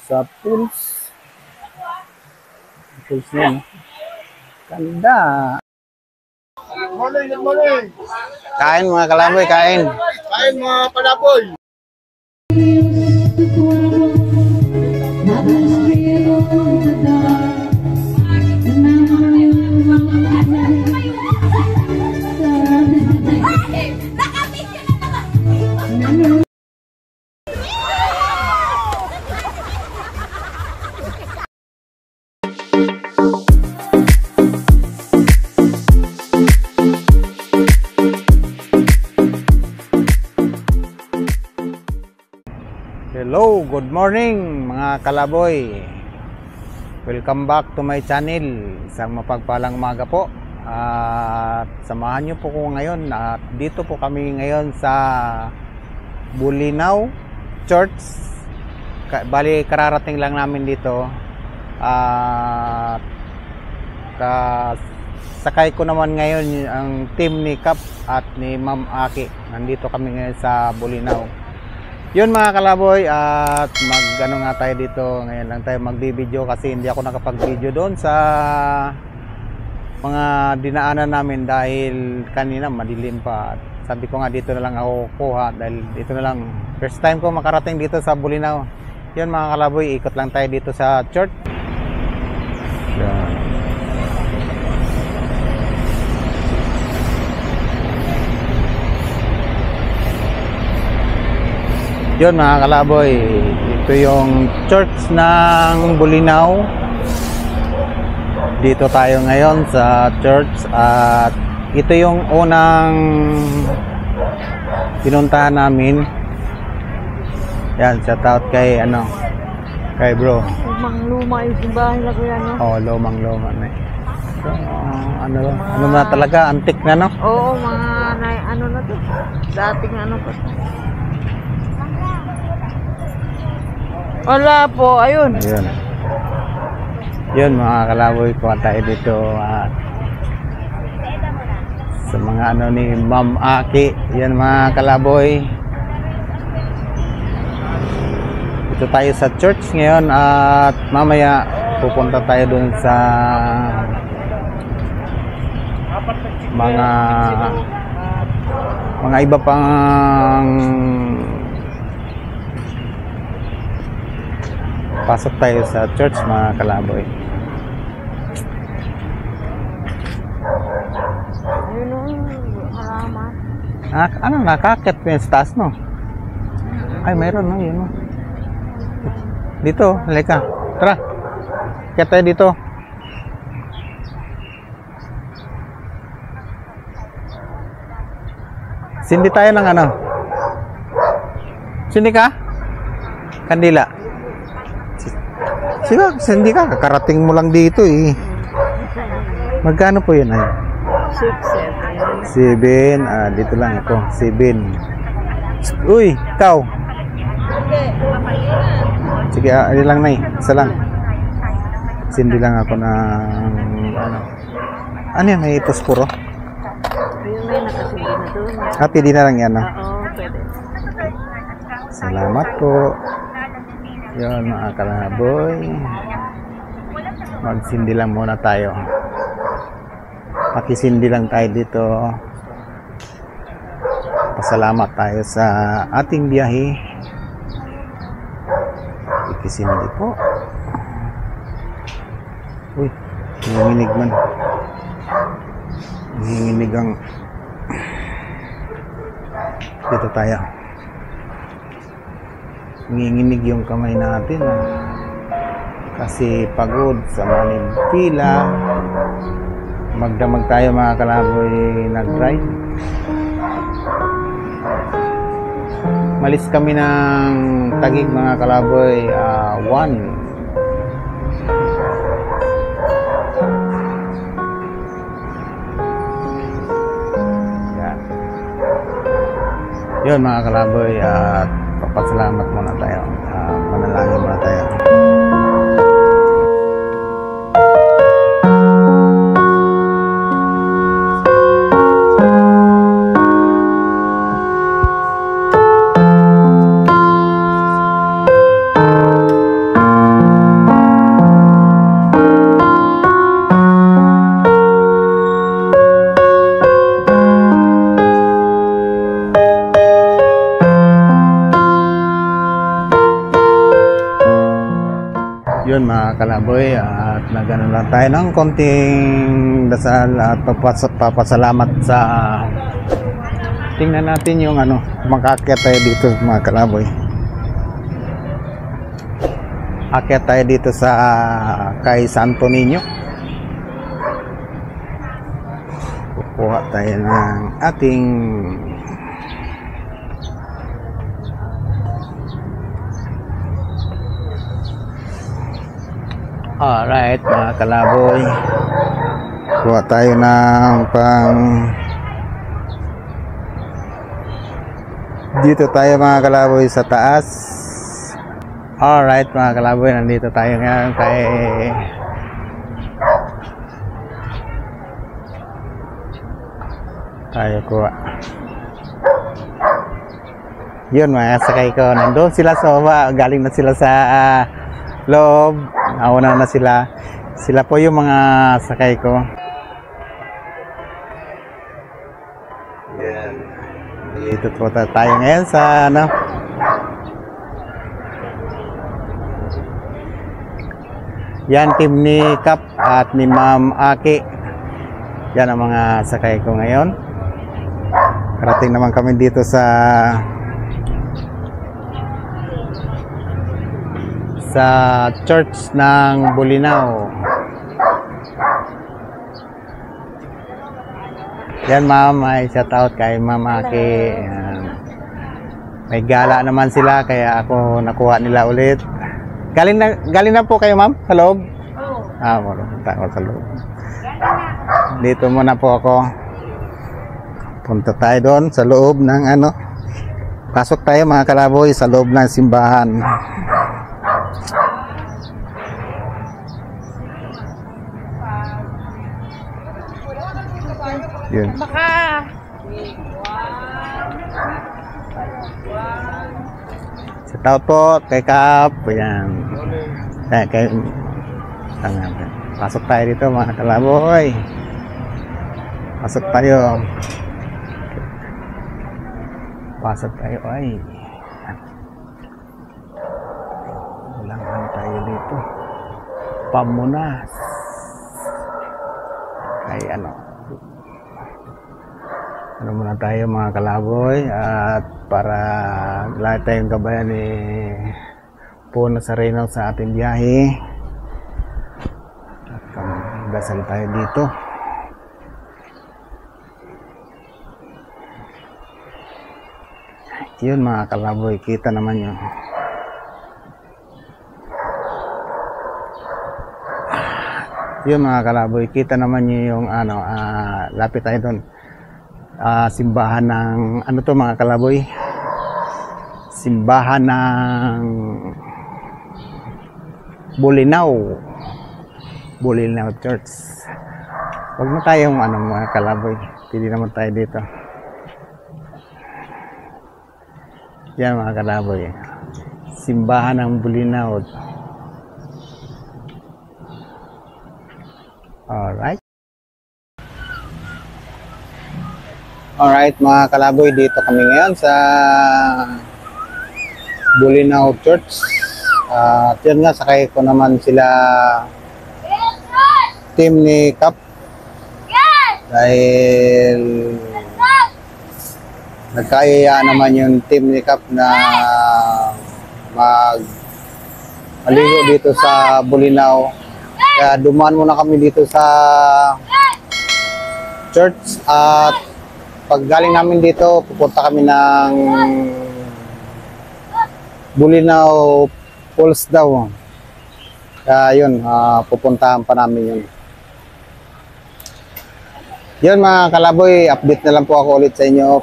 Sa pools na yun. Ganda. Good morning. Kain mga kalaboy, kain. Kain mga palaboy. Hello, good morning mga kalaboy. Welcome back to my channel. Isang mapagpalang umaga po. At samahan niyo po ko ngayon at dito po kami ngayon sa Bulinaw Church. Bali kararating lang namin dito. At sakay ko naman ngayon ang team ni Kap at ni Ma'am Aki. Nandito kami ngayon sa Bulinaw. Yun mga kalaboy, at mag-ano nga tayo dito. Ngayon lang tayo mag-video kasi hindi ako nakapag-video doon sa mga dinaanan namin dahil kanina madilim pa. At sabi ko nga dito na lang ako kuha dahil dito na lang. First time ko makarating dito sa Bulinaw. Yun mga kalaboy, ikot lang tayo dito sa church. Yan. Yun mga kalaboy, ito yung church ng Bulinaw. Dito tayo ngayon sa church at ito yung unang pinuntahan namin. Yan, shout out kay kay bro. Lumang-luma yung simbahan na ko yan, no? Oh, lumang-luma na. So, ano na talaga, antik na, no? Oo, mga ano na to. Dating ano pa. Wala po, ayun. Ayun. Yun mga kalaboy, kuha tayo dito sa mga ni Ma'am Aki. Yan mga kalaboy. Ito tayo sa church ngayon at mamaya pupunta tayo dun sa mga iba pang pasok tayo sa church mga kalaboy. Ayun o, halaman. Nakakit pa yung taas, no? Ay, mayroon, no? Yun, no? Dito, halika. Tara. Kaya tayo dito. Sindi tayo ng Sindi ka? Kandila. Sige, hindi ka. Kakarating mo lang dito eh. Magkano po yun ay? 6, 7. 7. Dito lang ito. 7. Uy, ikaw. Sige, ano lang na eh. Isa lang. Sindi lang ako ng ano yan? May posporo? Ayun, may nakasindi na doon. Pwede na lang yan. Oo, pwede. Salamat po. Yun mga kalaboy, magsindi lang muna tayo. Pakisindi lang tayo dito. Pasalamat tayo sa ating biyahe. Pakisindi po. Uy, nanginginig man. Nanginginig ang dito tayo. Nanginginig yung kamay natin kasi pagod sa maling pila. Magdamag tayo mga kalaboy nag-drive. Malis kami ng Taguig mga kalaboy 1. Yun mga kalaboy at papasalamat muna tayo. Manalangin muna tayo. Yun mga kalaboy, at nagano lang tayo ng konting dasal at papasalamat sa tingnan natin yung ano, makaakyat tayo dito mga kalaboy. Akyat tayo dito sa kay Santo Niño. Kukuha tayo ng ating alright mga kalaboy, kuha tayo ng pang dito tayo mga kalaboy sa taas. Alright mga kalaboy, nandito tayo ngayon kay tayo kuha yun mga sakay ko, nandun sila sa baba, galing na sila sa loob. Nauna na sila. Sila po yung mga sakay ko. Yan. Dito po tayo ngayon sa ano. Yan, team ni Kap at ni Ma'am Aki. Yan ang mga sakay ko ngayon. Karating naman kami dito sa church ng Bolinao. Yan ma'am, ay shout out kay Ma'am Aki. May gala naman sila kaya ako nakuha nila ulit. Galing na po kayo ma'am sa loob? Oo. Punta ako sa loob. Dito muna po ako. Punta tayo doon sa loob ng ano. Pasok tayo mga kalaboy sa loob ng simbahan. Yun. Shout out po kay Kap. Yan. Pasok tayo dito mga kalaboy. Pasok tayo. Pasok tayo ay. Ulangan tayo dito. Pamunas. Ay ano. Ano muna tayo mga kalaboy at para lahat tayong gabayan ni Puno sa Reynaw sa ating biyahe. At dasal tayo dito. Yun mga kalaboy, kita naman yun. Yun mga kalaboy, kita naman nyo yung ano, lapit tayo doon. Simbahan ng ano to mga kalaboy, simbahan ng Bolinao Church. Huwag na tayong ano mga kalaboy, pili naman tayo dito. Yan mga kalaboy, simbahan ng Bolinao. Alright mga kalaboy, dito kami ngayon sa Bolinao Church. At yun nga, sakay ko naman sila team ni Kap. Dahil nagkayaya naman yung team ni Kap na maligo dito sa Bolinao. Kaya dumaan muna kami dito sa church at pag galing namin dito, pupunta kami ng Bolinao Falls daw. Kaya yun, pupuntahan pa namin yun. Yun mga kalaboy, update na lang po ako ulit sa inyo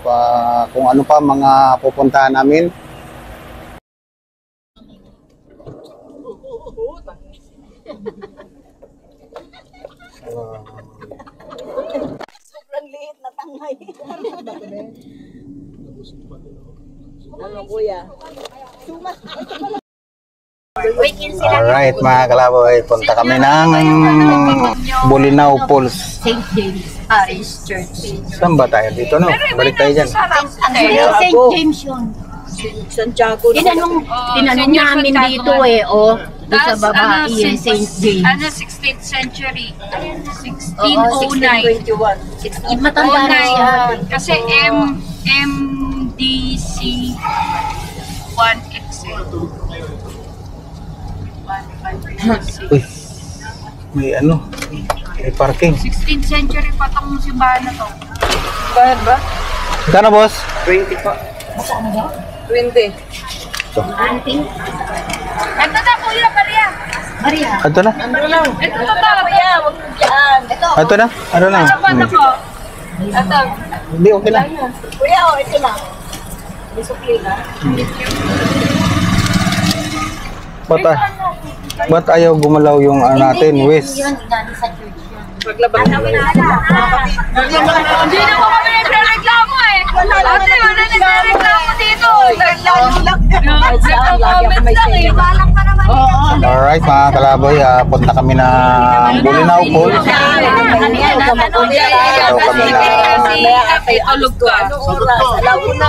kung ano pa mga pupuntahan namin. Sobrang liit na tangay. Ano kuya? Alright mga kalaboy, punta kami ng Bolinao Falls. St. James Parish Church. Saan ba tayo? Dito no? Balik tayo dyan. St. James yun. Santiago. Tinanong namin dito eh, oh. Doon sa Tas, baba, yung six- St. James. Ano, 16th century. Oo, 1609. 1621. Matanda na siya. Kasi MDC 1XL. Uy, may ano, may parking. 16th century pa tong simbahan na to. Bayad ba? Kano boss? 20. Ito na, Kuya Maria. Maria. Ito na. Ito na, Kuya, wag mo dyan. Ito na. Ano lang? Ano ba na po? Ito. Hindi, okay lang. Kuya, oh, ito na. May sukli na. Ba't ayaw gumalaw yung natin, Wes? Yun, galing sa church yun. Paglabas na. Hindi na ko kami nagre-reklamo eh. Ate, wala nagre-reklamo dito. Nagko-comment lang eh. Balang pa naman. Alright mga kalaboy, punta kami na Bulinaw Falls. Kasi tulog ka. Anong oras? Alam mo na.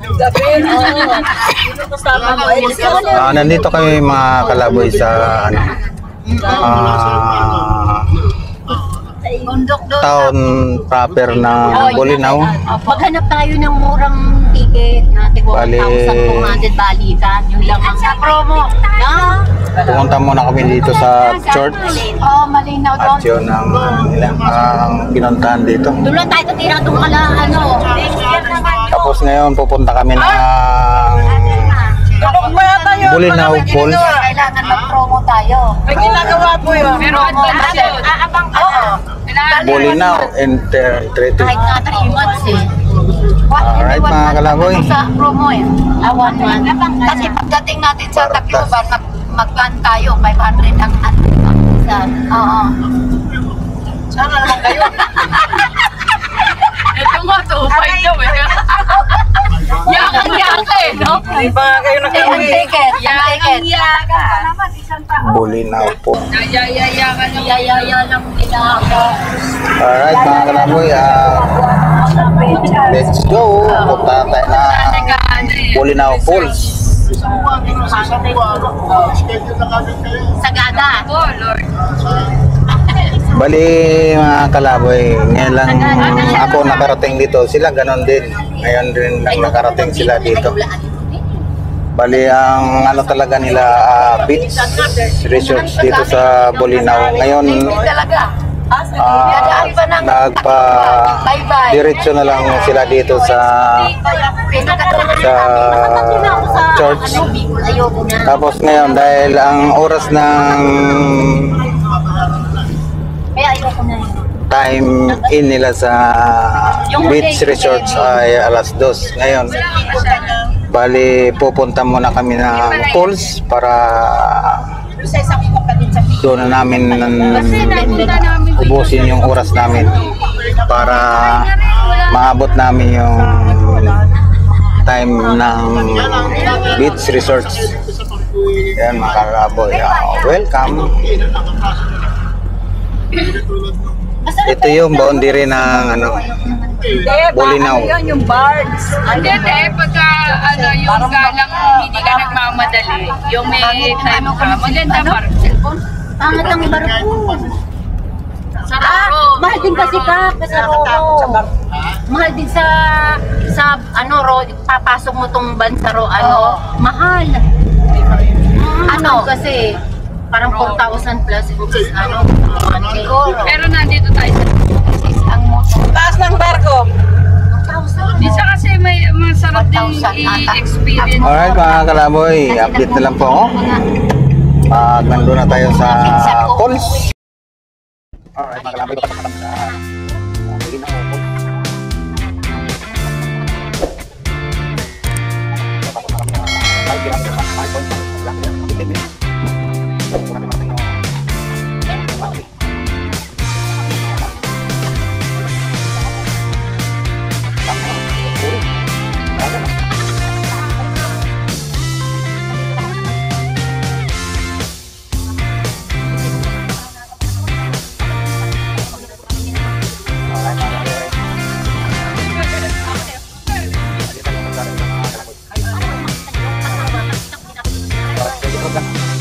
Gabi, sino kasama mo? Eh, Nandito kami mga kalaboy sa ano, Bundok doon. town proper ng Bulinaw. Maghanap tayo ng murang ticket na tigwa Bali. 1,200 balikan. Yung lang ang sa promo. Na? Pumunta muna kami dito sa church. Oh, malinaw doon. At yun ang pinuntahan dito. Doon lang tayo tatira doon kala ano. Tapos ngayon pupunta kami ng Bulinaw Falls. Kailangan mag-promo tayo. May ginagawa po yun. Pero advance yun. Aabang ka na. Bulinaw Entreaty. Kahit nga 3 months eh. Alright mga kalaboy. Sa promo eh. Awan man. Kasi pagdating natin sa Tacloban, mag-plan tayo. 500 ang isa. Oo. Sana naman kayo. Ito nga, 2.5 daw eh. Yakang-yaka eh, no? Hindi pa nga kayo Ang nakauwi. ticket. Ang ticket. Yakang-yaka. Bulinaw Falls. Nayayayaka lang. Yaya lang nila ako. Alright mga kalaboy, let's go. Punta tayo na Bulinaw Falls. Sagada. Oh, Lord. Bali mga kalaboy, ngayon lang ako nakarating dito. Sila ganon din. Ngayon din lang nakarating sila dito. Bali ang ano talaga nila beach resort dito sa Bulinaw. Ngayon Talaga. nagpa diretso na lang sila dito sa church. Ayoko na. Tapos ngayon dahil ang oras ng Kaya ayoko na yun. time in nila sa beach resorts ay alas 2 ngayon. Bali pupunta muna kami ng falls para doon na namin ubusin yung oras namin para maabot namin yung time ng beach resorts. Yan mga kalaboy, welcome. Ito yung boundary ng ano, Bulinaw. Yun yung birds. Hindi, pagka ano, yung galang hindi ka nagmamadali, yung may time ka, maganda parang cellphone. Pangat ang barko. Sarap. Mahal din kasi ka sa Roro. Mahal din sa ano papasok mo tong Bansaro ano, mahal. Ano kasi parang 4,000 plus ano, siguro. Pero nandito tayo sa Ang motor. Taas ng barko. 4,000. Minsan kasi may masarap din 1,000 ata. i-experience. Alright mga kalaboy, update na lang po ako. Nandun na tayo sa falls. Alright mga kalaboy, pasok na kami sa Bulinaw Falls. Pasok na kami sa 5 kilometers, 5 points, 15 minutes. Pasok natin natin yung battery. Alright,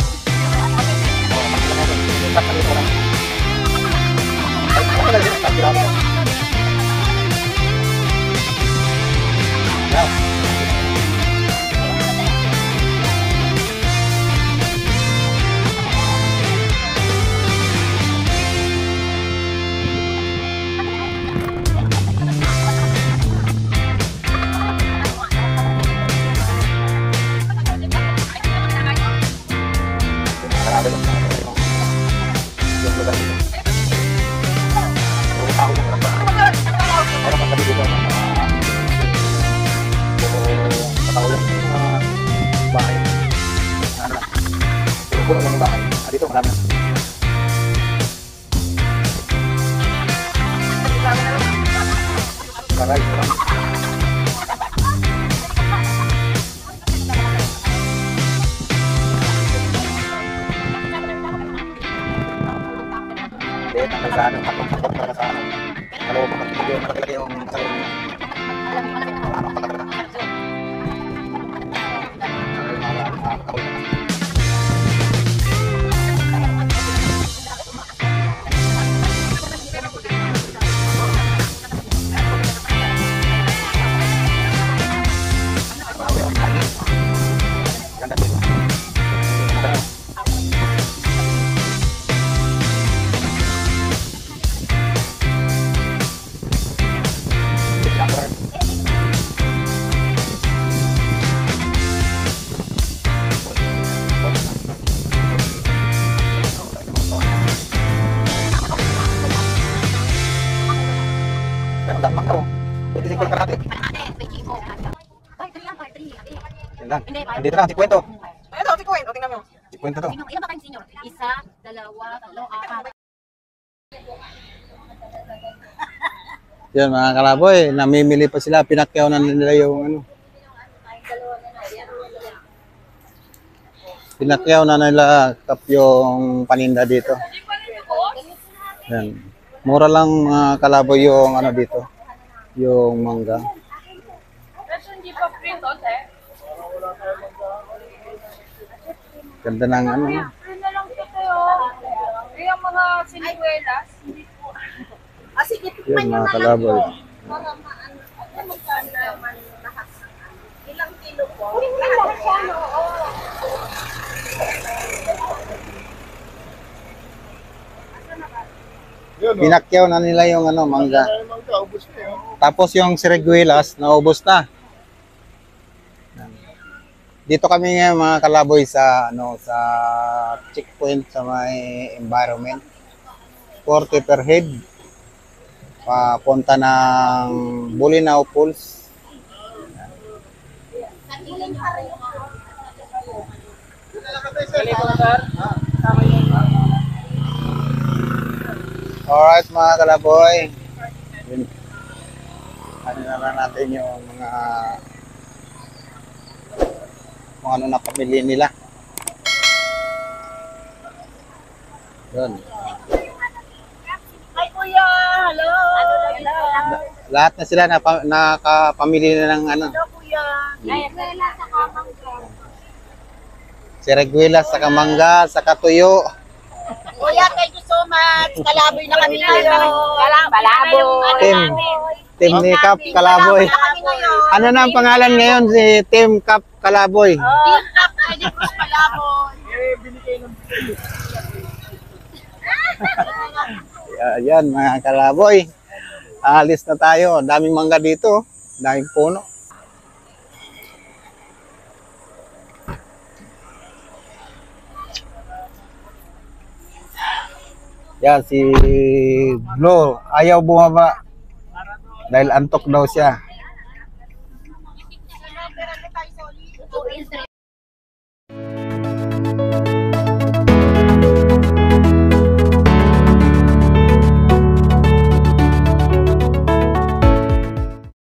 Dito marami. Dito lang, 50. Ito, si Kuwait. O, tingnan mo. 50 to. Ilan ba kayong senior? Isa, dalawa, tatlo, apat. Yan mga kalaboy, namimili pa sila, pinakyaw na nila yung ano. Pinakyaw na nila kap yung paninda dito. Yan. Mura lang mga kalaboy yung ano dito, yung mangga. Ganda ng ano. Free na lang ito tayo. Yung mga siniguelas. Sige, Yan mga kalaboy. para maano. Ano magkano naman lahat? Ilang kilo po? Pinakyaw na nila yung ano, mangga. Magkaubos na yun. Tapos yung siriguelas, naubos na. Dito kami ngayon mga kalaboy sa ano sa checkpoint sa may environment. 40 per head. Papunta ng Bulinaw Falls. Alright mga kalaboy. Ano na lang natin yung mga kung ano na pamilya nila. Yun. Hi, Kuya! Hello! Lahat na sila nakapamili na ng ano. Hello, Kuya! Siriguelas, sa kamangga, sa katuyo. Kuya, thank you so much! Kalaboy na kami ngayon! Team ni Kap Kalaboy. Kami ngayon! Ano na ang pangalan ngayon si Team Kap Kalaboy? Team Cup, Eddie Cruz Kalaboy! Ayan mga kalaboy. Alis na tayo. Daming mangga dito. Daming puno. Yan si Glo. Ayaw bumaba. Dahil antok daw siya.